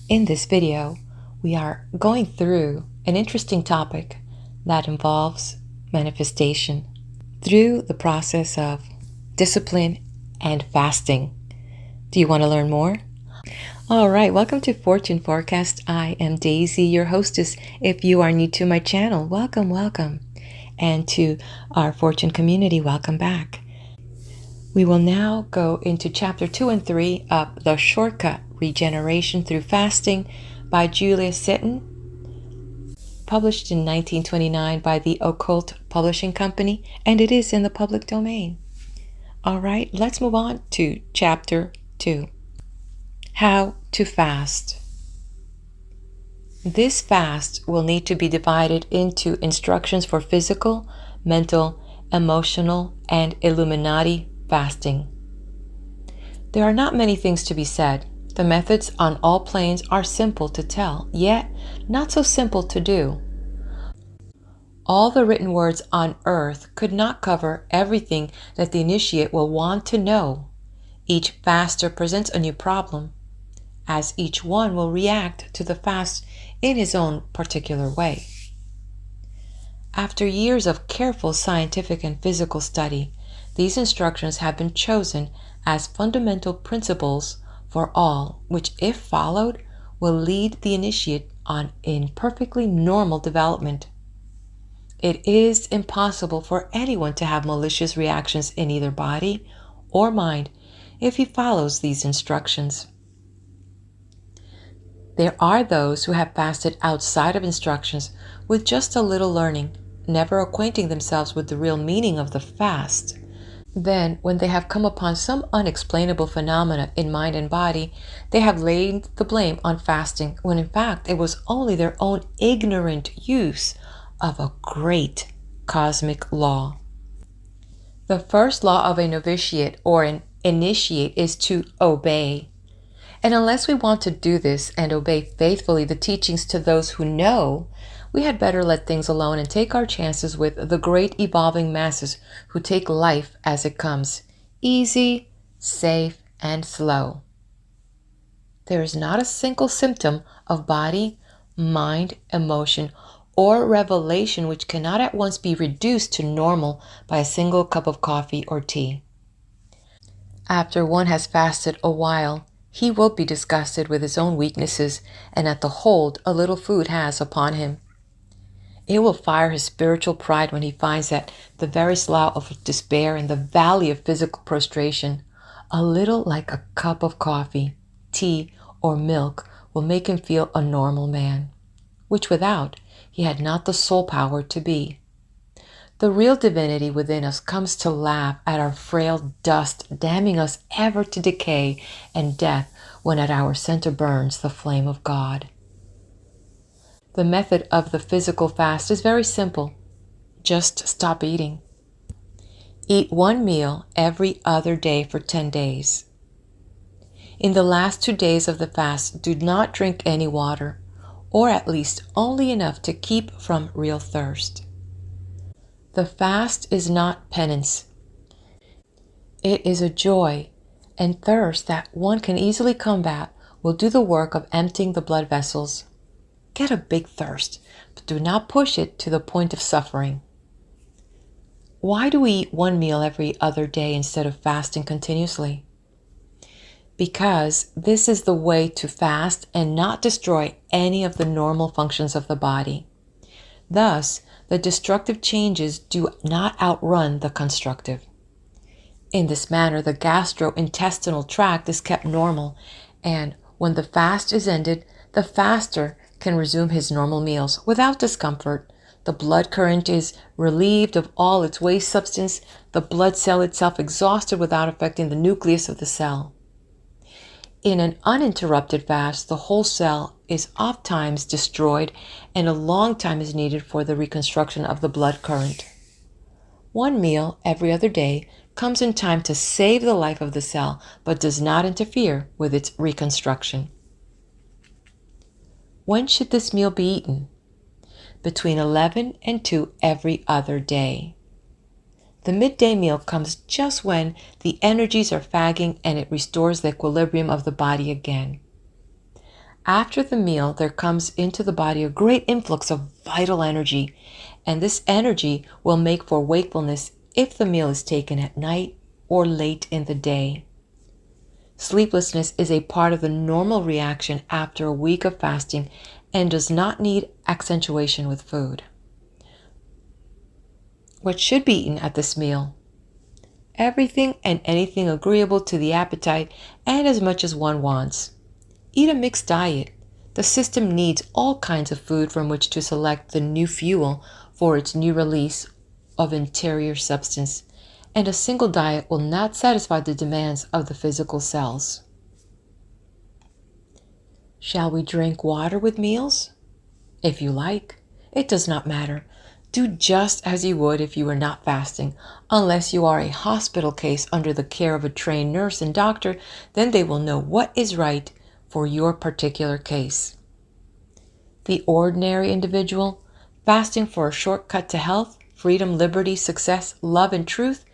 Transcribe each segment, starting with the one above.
In this video, we are going through an interesting topic that involves manifestation through the process of discipline and fasting. Do you want to learn more? All right, welcome to Fortune Forecast. I am Daisy, your hostess. If you are new to my channel, welcome. And to our Fortune community, welcome back. We will now go into Chapter 2 and 3 of The Shortcut, Regeneration Through Fasting by Julia Seton, published in 1929 by the Occult Publishing Company, and it is in the public domain. All right, let's move on to Chapter 2. How to fast. This fast will need to be divided into instructions for physical, mental, emotional, and Illuminati fasting. There are not many things to be said. The methods on all planes are simple to tell, yet not so simple to do. All the written words on earth could not cover everything that the initiate will want to know. Each faster presents a new problem, as each one will react to the fast in his own particular way. After years of careful scientific and physical study, these instructions have been chosen as fundamental principles for all, which, if followed, will lead the initiate on in perfectly normal development. It is impossible for anyone to have malicious reactions in either body or mind if he follows these instructions. There are those who have fasted outside of instructions with just a little learning, never acquainting themselves with the real meaning of the fast. Then, when they have come upon some unexplainable phenomena in mind and body, they have laid the blame on fasting, when in fact it was only their own ignorant use of a great cosmic law. The first law of a novitiate or an initiate is to obey. And unless we want to do this and obey faithfully the teachings to those who know, we had better let things alone and take our chances with the great evolving masses who take life as it comes, easy, safe, and slow. There is not a single symptom of body, mind, emotion, or revelation which cannot at once be reduced to normal by a single cup of coffee or tea. After one has fasted a while, he will be disgusted with his own weaknesses and at the hold a little food has upon him. It will fire his spiritual pride when he finds that the very slough of despair in the valley of physical prostration, a little like a cup of coffee, tea, or milk will make him feel a normal man, which without he had not the soul power to be. The real divinity within us comes to laugh at our frail dust, damning us ever to decay and death when at our center burns the flame of God. The method of the physical fast is very simple. Just stop eating. Eat one meal every other day for 10 days. In the last 2 days of the fast, do not drink any water, or at least only enough to keep from real thirst. The fast is not penance. It is a joy, and thirst that one can easily combat will do the work of emptying the blood vessels. Get a big thirst, but do not push it to the point of suffering. Why do we eat one meal every other day instead of fasting continuously? Because this is the way to fast and not destroy any of the normal functions of the body. Thus, the destructive changes do not outrun the constructive. In this manner, the gastrointestinal tract is kept normal, and when the fast is ended, the faster can resume his normal meals without discomfort. The blood current is relieved of all its waste substance, the blood cell itself exhausted without affecting the nucleus of the cell. In an uninterrupted fast, the whole cell is oftentimes destroyed, and a long time is needed for the reconstruction of the blood current. One meal every other day comes in time to save the life of the cell, but does not interfere with its reconstruction. When should this meal be eaten? Between 11 and 2 every other day. The midday meal comes just when the energies are fagging and it restores the equilibrium of the body again. After the meal, there comes into the body a great influx of vital energy, and this energy will make for wakefulness if the meal is taken at night or late in the day. Sleeplessness is a part of the normal reaction after a week of fasting and does not need accentuation with food. What should be eaten at this meal? Everything and anything agreeable to the appetite and as much as one wants. Eat a mixed diet. The system needs all kinds of food from which to select the new fuel for its new release of interior substance, and a single diet will not satisfy the demands of the physical cells. Shall we drink water with meals? If you like. It does not matter. Do just as you would if you were not fasting, unless you are a hospital case under the care of a trained nurse and doctor, then they will know what is right for your particular case. The ordinary individual, fasting for a shortcut to health, freedom, liberty, success, love, and truth,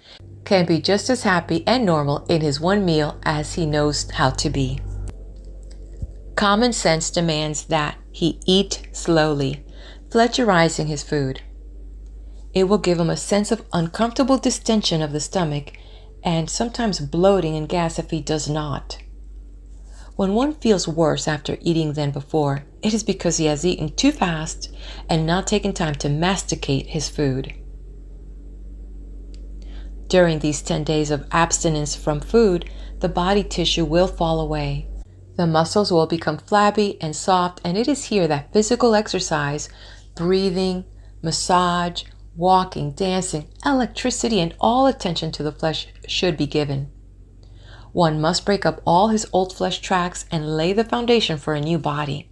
can be just as happy and normal in his one meal as he knows how to be. Common sense demands that he eat slowly, Fletcherizing his food. It will give him a sense of uncomfortable distension of the stomach and sometimes bloating and gas if he does not. When one feels worse after eating than before, it is because he has eaten too fast and not taken time to masticate his food. During these 10 days of abstinence from food, the body tissue will fall away. The muscles will become flabby and soft, and it is here that physical exercise, breathing, massage, walking, dancing, electricity, and all attention to the flesh should be given. One must break up all his old flesh tracks and lay the foundation for a new body.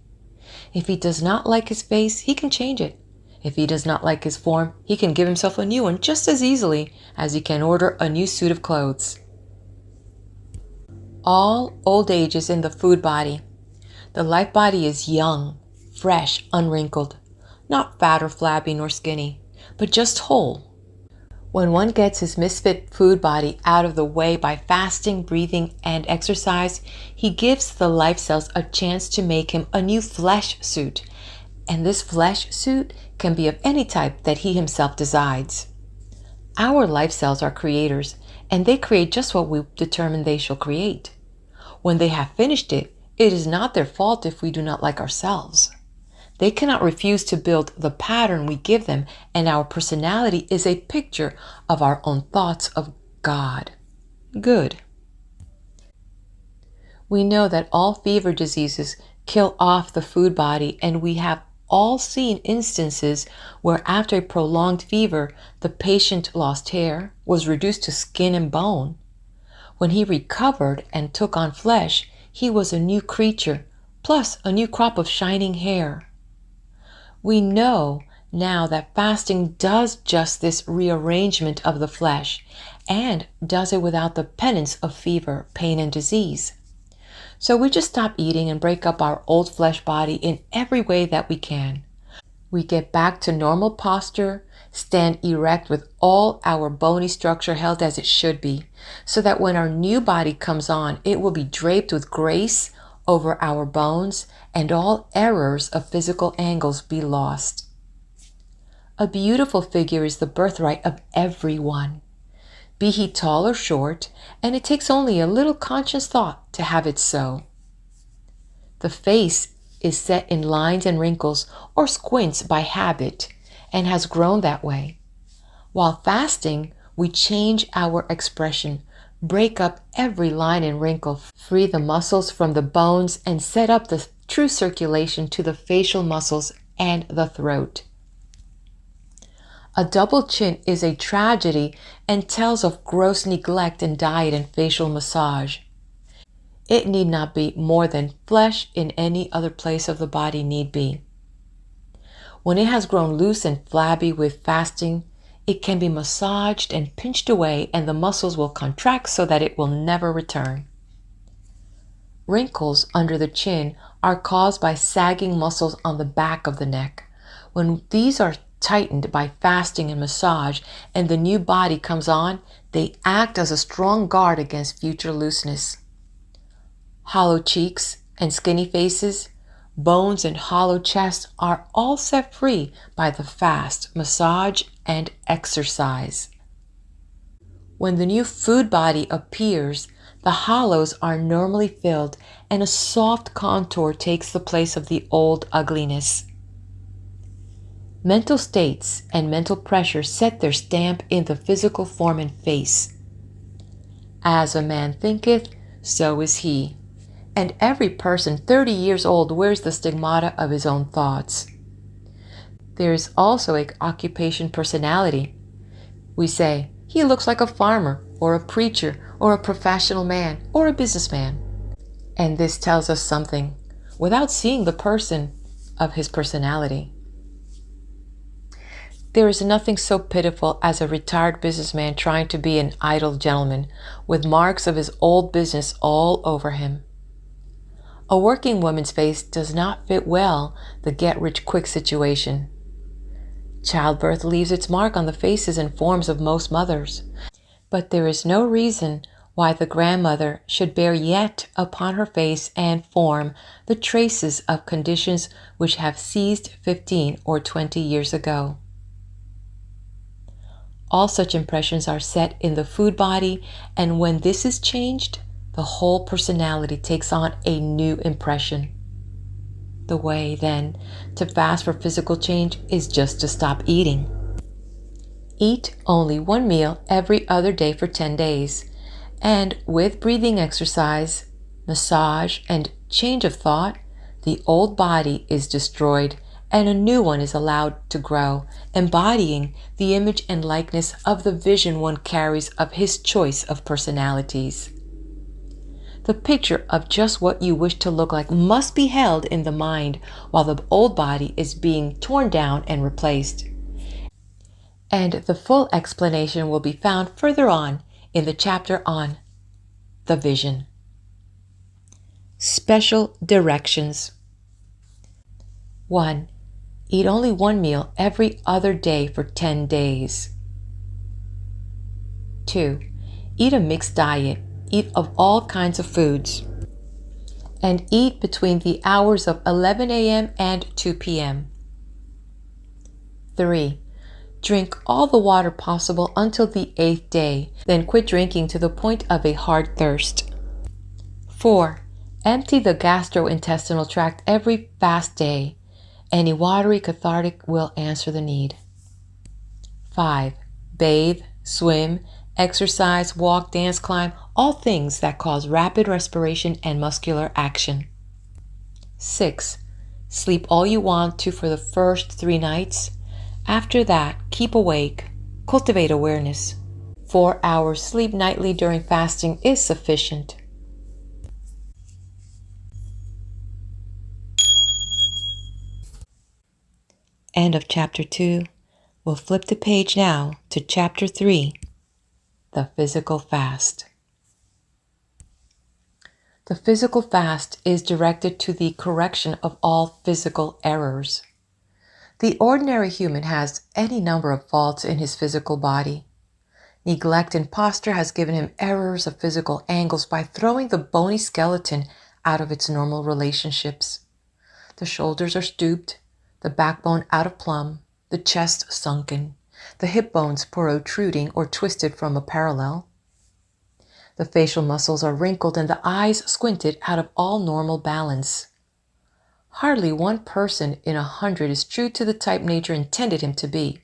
If he does not like his face, he can change it. If he does not like his form, he can give himself a new one just as easily as he can order a new suit of clothes. All old age is in the food body. The life body is young, fresh, unwrinkled, not fat or flabby nor skinny, but just whole. When one gets his misfit food body out of the way by fasting, breathing, and exercise, he gives the life cells a chance to make him a new flesh suit, and this flesh suit can be of any type that he himself decides. Our life cells are creators, and they create just what we determine they shall create. When they have finished it, it is not their fault if we do not like ourselves. They cannot refuse to build the pattern we give them, and our personality is a picture of our own thoughts of God. Good. We know that all fever diseases kill off the food body, and we have all seen instances where after a prolonged fever, the patient lost hair, was reduced to skin and bone. When he recovered and took on flesh, he was a new creature, plus a new crop of shining hair. We know now that fasting does just this rearrangement of the flesh, and does it without the penance of fever, pain, and disease. So we just stop eating and break up our old flesh body in every way that we can. We get back to normal posture, stand erect with all our bony structure held as it should be, so that when our new body comes on, it will be draped with grace over our bones, and all errors of physical angles be lost. A beautiful figure is the birthright of everyone, be he tall or short, and it takes only a little conscious thought to have it so. The face is set in lines and wrinkles or squints by habit and has grown that way. While fasting, we change our expression, break up every line and wrinkle, free the muscles from the bones, and set up the true circulation to the facial muscles and the throat. A double chin is a tragedy and tells of gross neglect in diet and facial massage. It need not be more than flesh in any other place of the body need be. When it has grown loose and flabby with fasting, it can be massaged and pinched away, and the muscles will contract so that it will never return. Wrinkles under the chin are caused by sagging muscles on the back of the neck. When these are tightened by fasting and massage and the new body comes on, they act as a strong guard against future looseness. Hollow cheeks and skinny faces, bones and hollow chest are all set free by the fast, massage, and exercise. When the new food body appears, the hollows are normally filled and a soft contour takes the place of the old ugliness. Mental states and mental pressure set their stamp in the physical form and face. As a man thinketh, so is he. And every person 30 years old wears the stigmata of his own thoughts. There is also an occupation personality. We say, he looks like a farmer, or a preacher, or a professional man, or a businessman. And this tells us something, without seeing the person of his personality. There is nothing so pitiful as a retired businessman trying to be an idle gentleman, with marks of his old business all over him. A working woman's face does not fit well the get-rich-quick situation. Childbirth leaves its mark on the faces and forms of most mothers, but there is no reason why the grandmother should bear yet upon her face and form the traces of conditions which have ceased 15 or 20 years ago. All such impressions are set in the food body, and when this is changed, the whole personality takes on a new impression. The way, then, to fast for physical change is just to stop eating. Eat only one meal every other day for 10 days, and with breathing exercise, massage, and change of thought, the old body is destroyed and a new one is allowed to grow, embodying the image and likeness of the vision one carries of his choice of personalities. The picture of just what you wish to look like must be held in the mind while the old body is being torn down and replaced. And the full explanation will be found further on in the chapter on the vision. Special directions. 1. Eat only one meal every other day for 10 days. 2. Eat a mixed diet. Eat of all kinds of foods. And eat between the hours of 11 a.m. and 2 p.m. 3. Drink all the water possible until the 8th day, then quit drinking to the point of a hard thirst. 4. Empty the gastrointestinal tract every fast day. Any watery cathartic will answer the need. 5. Bathe, swim, exercise, walk, dance, climb, all things that cause rapid respiration and muscular action. 6. Sleep all you want to for the first 3 nights. After that, keep awake. Cultivate awareness. 4 hours sleep nightly during fasting is sufficient. End of chapter 2. We'll flip the page now to chapter 3, the physical fast. The physical fast is directed to the correction of all physical errors. The ordinary human has any number of faults in his physical body. Neglect and posture has given him errors of physical angles by throwing the bony skeleton out of its normal relationships. The shoulders are stooped, the backbone out of plumb, the chest sunken, the hip bones protruding or twisted from a parallel. The facial muscles are wrinkled and the eyes squinted out of all normal balance. Hardly one person in 100 is true to the type nature intended him to be.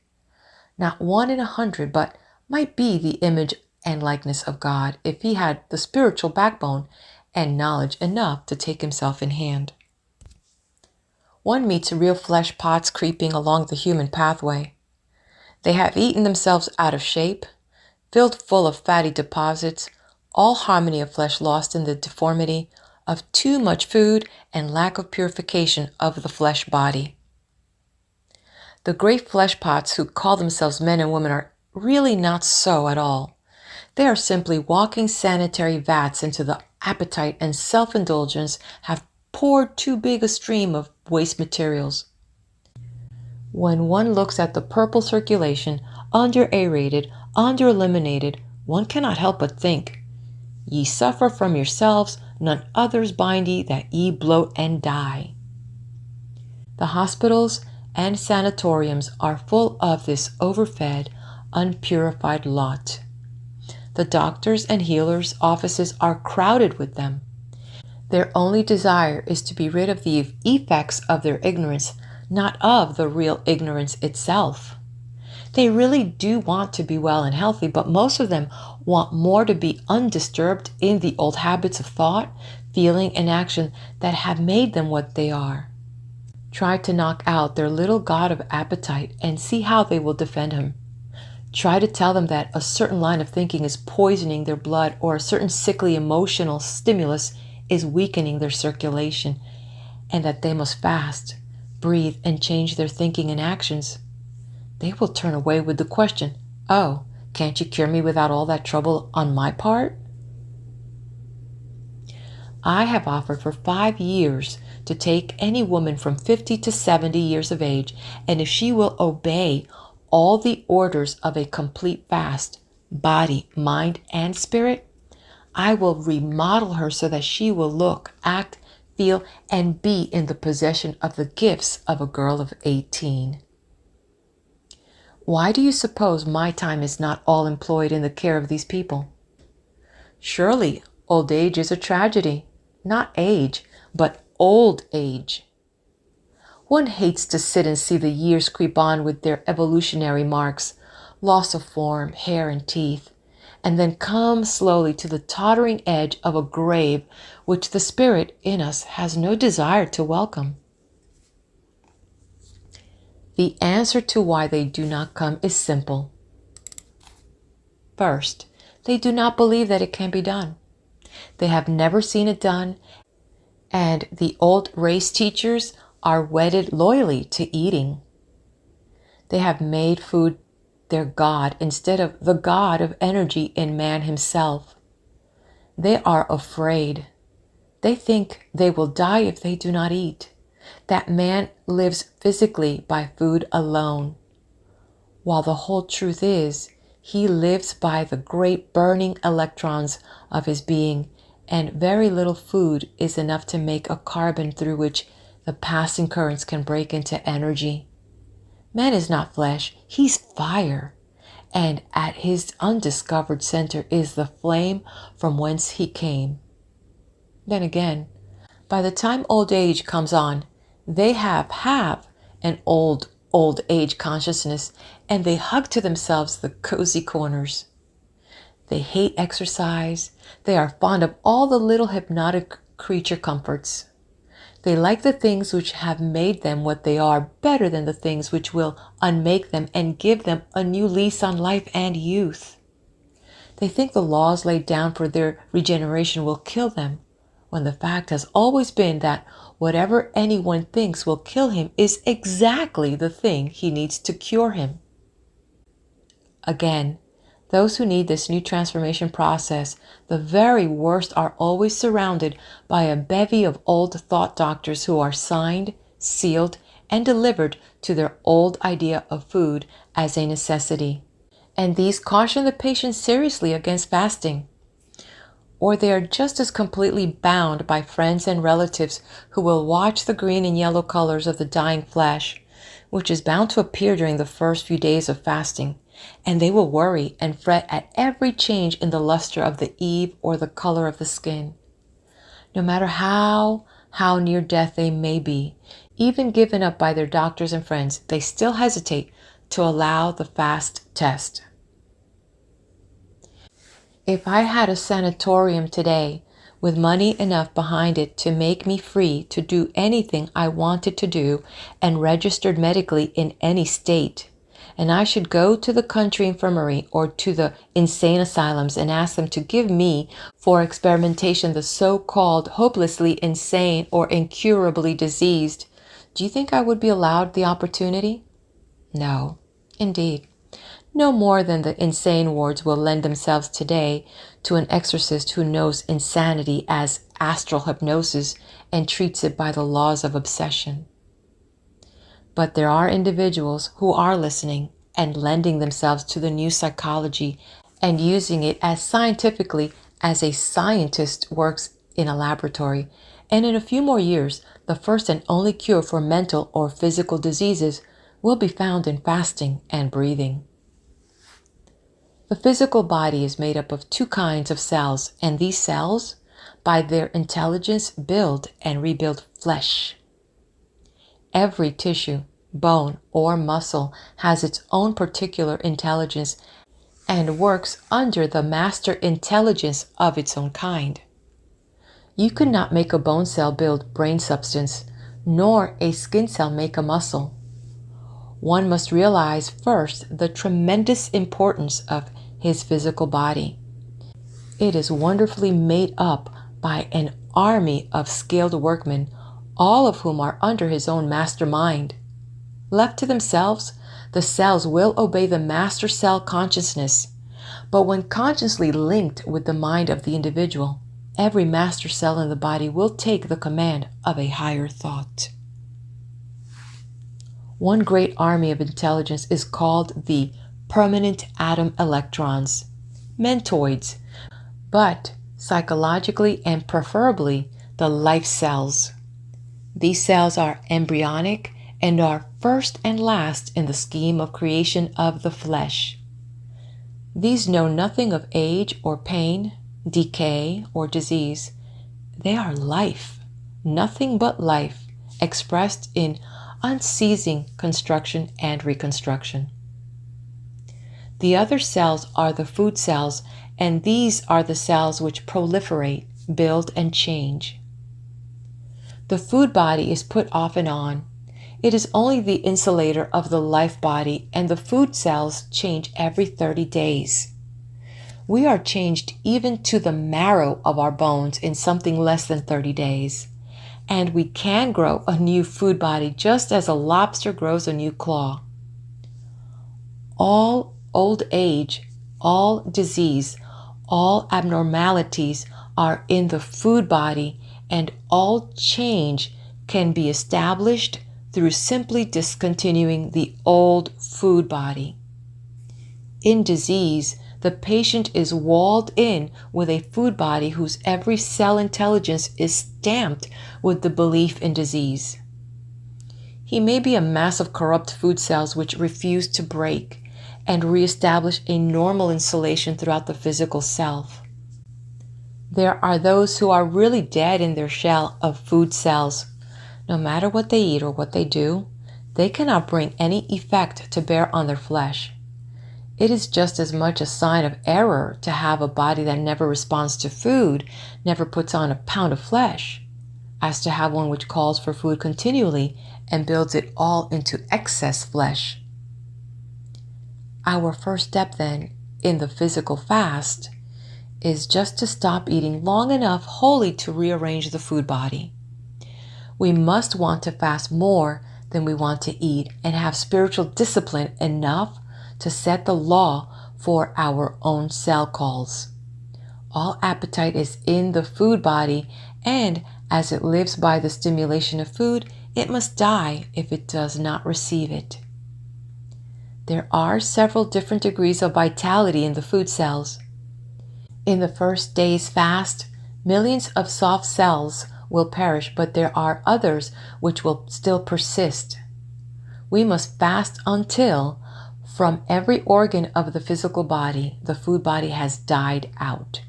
Not 1 in 100, but might be the image and likeness of God if he had the spiritual backbone and knowledge enough to take himself in hand. One meets real flesh pots creeping along the human pathway. They have eaten themselves out of shape, filled full of fatty deposits, all harmony of flesh lost in the deformity of too much food and lack of purification of the flesh body. The great flesh pots who call themselves men and women are really not so at all. They are simply walking sanitary vats into the appetite and self-indulgence have poured too big a stream of waste materials. When one looks at the purple circulation, under-aerated, under-eliminated, one cannot help but think, "Ye suffer from yourselves, none others bind ye that ye bloat and die." The hospitals and sanatoriums are full of this overfed, unpurified lot. The doctors' and healers' offices are crowded with them. Their only desire is to be rid of the effects of their ignorance, not of the real ignorance itself. They really do want to be well and healthy, but most of them want more to be undisturbed in the old habits of thought, feeling, and action that have made them what they are. Try to knock out their little god of appetite and see how they will defend him. Try to tell them that a certain line of thinking is poisoning their blood, or a certain sickly emotional stimulus is weakening their circulation, and that they must fast, breathe, and change their thinking and actions. They will turn away with the question, "Oh, can't you cure me without all that trouble on my part?" I have offered for 5 years to take any woman from 50 to 70 years of age, and if she will obey all the orders of a complete fast, body, mind, and spirit, I will remodel her so that she will look, act, feel, and be in the possession of the gifts of a girl of 18. Why do you suppose my time is not all employed in the care of these people? Surely old age is a tragedy, not age, but old age. One hates to sit and see the years creep on with their evolutionary marks, loss of form, hair, and teeth, and then come slowly to the tottering edge of a grave which the spirit in us has no desire to welcome. The answer to why they do not come is simple. First, they do not believe that it can be done. They have never seen it done, and the old race teachers are wedded loyally to eating. They have made food their god instead of the god of energy in man himself. They are afraid. They think they will die if they do not eat, that man lives physically by food alone, while the whole truth is he lives by the great burning electrons of his being, and very little food is enough to make a carbon through which the passing currents can break into energy. Man is not flesh, he's fire, and at his undiscovered center is the flame from whence he came. Then again, by the time old age comes on, they have an old age consciousness, and they hug to themselves the cozy corners. They hate exercise. They are fond of all the little hypnotic creature comforts. They like the things which have made them what they are better than the things which will unmake them and give them a new lease on life and youth. They think the laws laid down for their regeneration will kill them, when the fact has always been that whatever anyone thinks will kill him is exactly the thing he needs to cure him. Again, those who need this new transformation process, the very worst, are always surrounded by a bevy of old thought doctors who are signed, sealed, and delivered to their old idea of food as a necessity. And these caution the patient seriously against fasting. Or they are just as completely bound by friends and relatives who will watch the green and yellow colors of the dying flesh, which is bound to appear during the first few days of fasting, and they will worry and fret at every change in the luster of the eve or the color of the skin. No matter how near death they may be, even given up by their doctors and friends, they still hesitate to allow the fast test. If I had a sanatorium today with money enough behind it to make me free to do anything I wanted to do and registered medically in any state, and I should go to the country infirmary or to the insane asylums and ask them to give me for experimentation the so-called hopelessly insane or incurably diseased, do you think I would be allowed the opportunity? No, indeed. No more than the insane wards will lend themselves today to an exorcist who knows insanity as astral hypnosis and treats it by the laws of obsession. But there are individuals who are listening and lending themselves to the new psychology and using it as scientifically as a scientist works in a laboratory, And in a few more years, the first and only cure for mental or physical diseases will be found in fasting and breathing. The physical body is made up of two kinds of cells, and these cells, by their intelligence, build and rebuild flesh. Every tissue, bone, or muscle has its own particular intelligence and works under the master intelligence of its own kind. You could not make a bone cell build brain substance, nor a skin cell make a muscle. One must realize first the tremendous importance of his physical body. It is wonderfully made up by an army of skilled workmen, all of whom are under his own master mind. Left to themselves, the cells will obey the master cell consciousness, but when consciously linked with the mind of the individual, every master cell in the body will take the command of a higher thought. One great army of intelligence is called the permanent atom electrons, mentoids, but psychologically and preferably the life cells. These cells are embryonic and are first and last in the scheme of creation of the flesh. These know nothing of age or pain, decay or disease. They are life, nothing but life, expressed in unceasing construction and reconstruction. The other cells are the food cells, and these are the cells which proliferate, build, and change. The food body is put off and on. It is only the insulator of the life body, and the food cells change every 30 days. We are changed even to the marrow of our bones in something less than 30 days. And we can grow a new food body just as a lobster grows a new claw. All old age, all disease, all abnormalities are in the food body, and all change can be established through simply discontinuing the old food body. In disease, the patient is walled in with a food body whose every cell intelligence is stamped with the belief in disease. He may be a mass of corrupt food cells which refuse to break and reestablish a normal insulation throughout the physical self. There are those who are really dead in their shell of food cells. No matter what they eat or what they do, they cannot bring any effect to bear on their flesh. It is just as much a sign of error to have a body that never responds to food, never puts on a pound of flesh, as to have one which calls for food continually and builds it all into excess flesh. Our first step then in the physical fast is just to stop eating long enough wholly to rearrange the food body. We must want to fast more than we want to eat and have spiritual discipline enough to set the law for our own cell calls. All appetite is in the food body, and as it lives by the stimulation of food, it must die if it does not receive it. There are several different degrees of vitality in the food cells. In the first day's fast, millions of soft cells will perish, but there are others which will still persist. We must fast until, from every organ of the physical body, the food body has died out,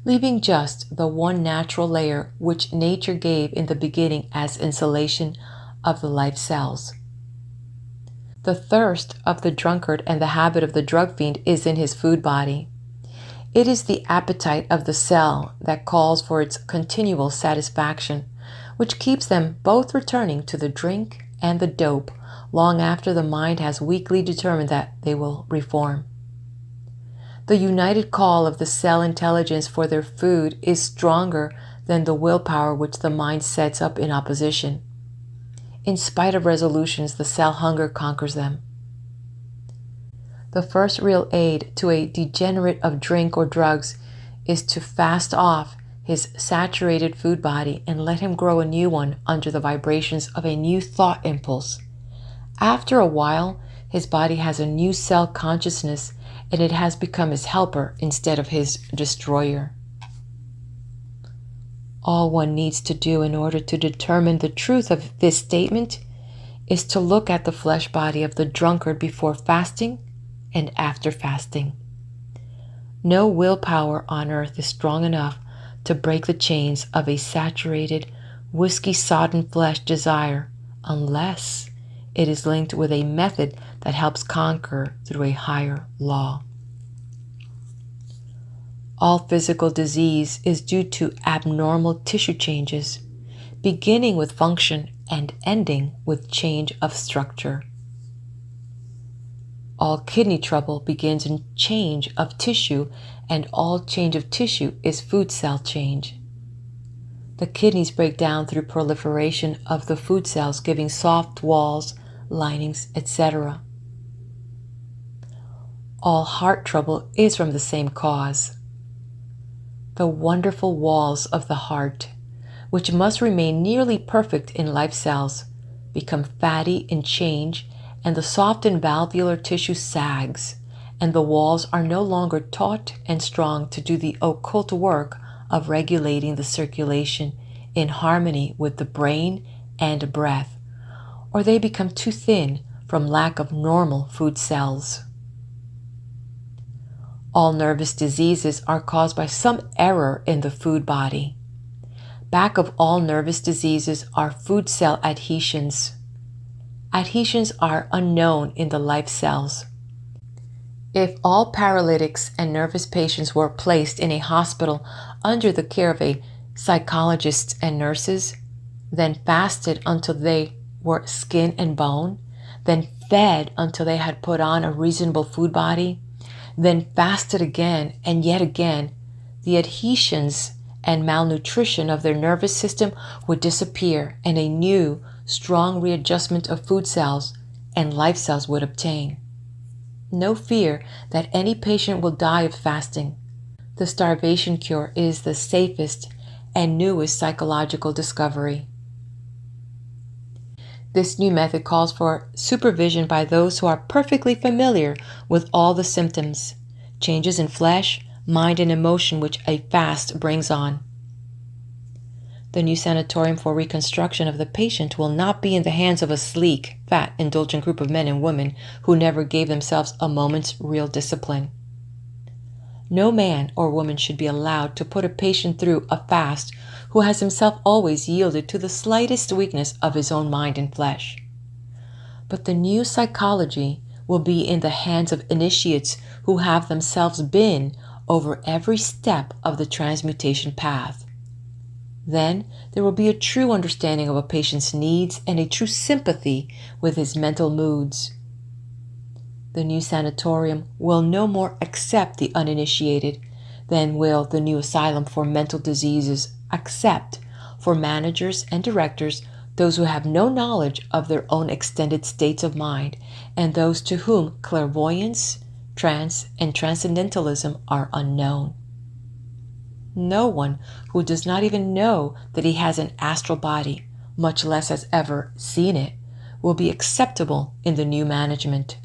leaving just the one natural layer which nature gave in the beginning as insulation of the life cells. The thirst of the drunkard and the habit of the drug fiend is in his food body. It is the appetite of the cell that calls for its continual satisfaction, which keeps them both returning to the drink and the dope long after the mind has weakly determined that they will reform. The united call of the cell intelligence for their food is stronger than the willpower which the mind sets up in opposition. In spite of resolutions, the cell hunger conquers them. The first real aid to a degenerate of drink or drugs is to fast off his saturated food body and let him grow a new one under the vibrations of a new thought impulse. After a while, his body has a new cell consciousness, and it has become his helper instead of his destroyer. All one needs to do in order to determine the truth of this statement is to look at the flesh body of the drunkard before fasting and after fasting. No willpower on earth is strong enough to break the chains of a saturated, whiskey-sodden flesh desire unless it is linked with a method that helps conquer through a higher law. All physical disease is due to abnormal tissue changes, beginning with function and ending with change of structure. All kidney trouble begins in change of tissue, and all change of tissue is food cell change. The kidneys break down through proliferation of the food cells, giving soft walls, linings, etc. All heart trouble is from the same cause. The wonderful walls of the heart, which must remain nearly perfect in life cells, become fatty in change, and the soft and valvular tissue sags, and the walls are no longer taut and strong to do the occult work of regulating the circulation in harmony with the brain and breath, or they become too thin from lack of normal food cells. All nervous diseases are caused by some error in the food body. Back of all nervous diseases are food cell adhesions. Adhesions are unknown in the life cells. If all paralytics and nervous patients were placed in a hospital under the care of a psychologists and nurses, then fasted until they were skin and bone, then fed until they had put on a reasonable food body, then fasted again and yet again, the adhesions and malnutrition of their nervous system would disappear and a new, strong readjustment of food cells and life cells would obtain. No fear that any patient will die of fasting. The starvation cure is the safest and newest psychological discovery. This new method calls for supervision by those who are perfectly familiar with all the symptoms, changes in flesh, mind, and emotion which a fast brings on. The new sanatorium for reconstruction of the patient will not be in the hands of a sleek, fat, indulgent group of men and women who never gave themselves a moment's real discipline. No man or woman should be allowed to put a patient through a fast who has himself always yielded to the slightest weakness of his own mind and flesh. But the new psychology will be in the hands of initiates who have themselves been over every step of the transmutation path. Then there will be a true understanding of a patient's needs and a true sympathy with his mental moods. The new sanatorium will no more accept the uninitiated than will the new asylum for mental diseases accept for managers and directors those who have no knowledge of their own extended states of mind and those to whom clairvoyance, trance, and transcendentalism are unknown. No one who does not even know that he has an astral body, much less has ever seen it, will be acceptable in the new management.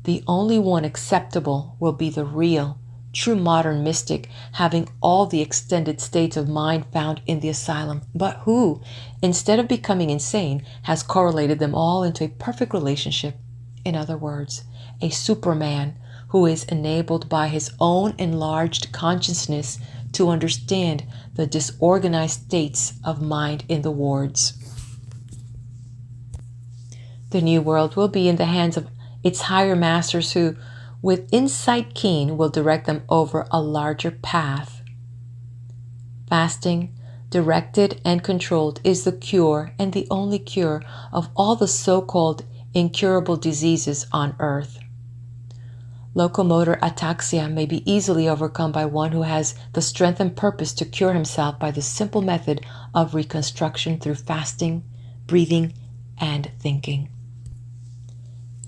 The only one acceptable will be the real, true modern mystic having all the extended states of mind found in the asylum, but who, instead of becoming insane, has correlated them all into a perfect relationship. In other words, a Superman who is enabled by his own enlarged consciousness to understand the disorganized states of mind in the wards. The new world will be in the hands of its higher masters who, with insight keen, will direct them over a larger path. Fasting, directed and controlled, is the cure and the only cure of all the so-called incurable diseases on earth. Locomotor ataxia may be easily overcome by one who has the strength and purpose to cure himself by the simple method of reconstruction through fasting, breathing, and thinking.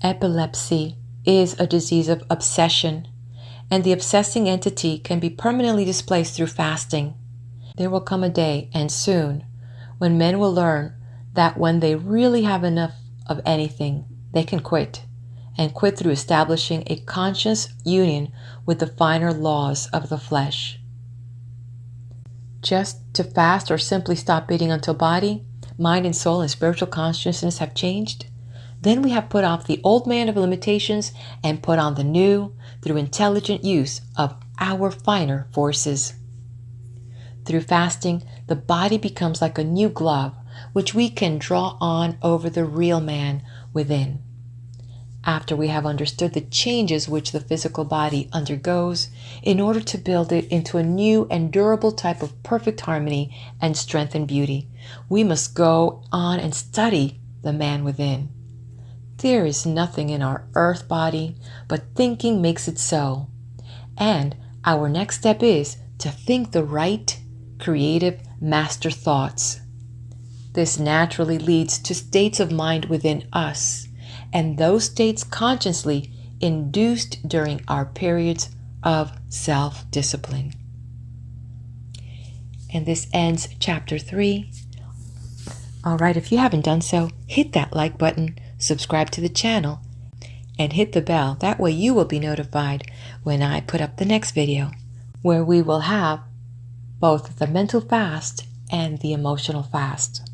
Epilepsy is a disease of obsession, and the obsessing entity can be permanently displaced through fasting. There will come a day, and soon, when men will learn that when they really have enough of anything, they can quit, and quit through establishing a conscious union with the finer laws of the flesh. just to fast or simply stop eating until body, mind and soul and spiritual consciousness have changed, then we have put off the old man of limitations and put on the new through intelligent use of our finer forces. Through fasting, the body becomes like a new glove, which we can draw on over the real man within. After we have understood the changes which the physical body undergoes, in order to build it into a new and durable type of perfect harmony and strength and beauty, we must go on and study the man within. There is nothing in our earth body, but thinking makes it so. And our next step is to think the right, creative, master thoughts. This naturally leads to states of mind within us, and those states consciously induced during our periods of self-discipline. And this ends chapter 3. All right, if you haven't done so, hit that like button, subscribe to the channel, and hit the bell. That way you will be notified when I put up the next video, where we will have both the mental fast and the emotional fast.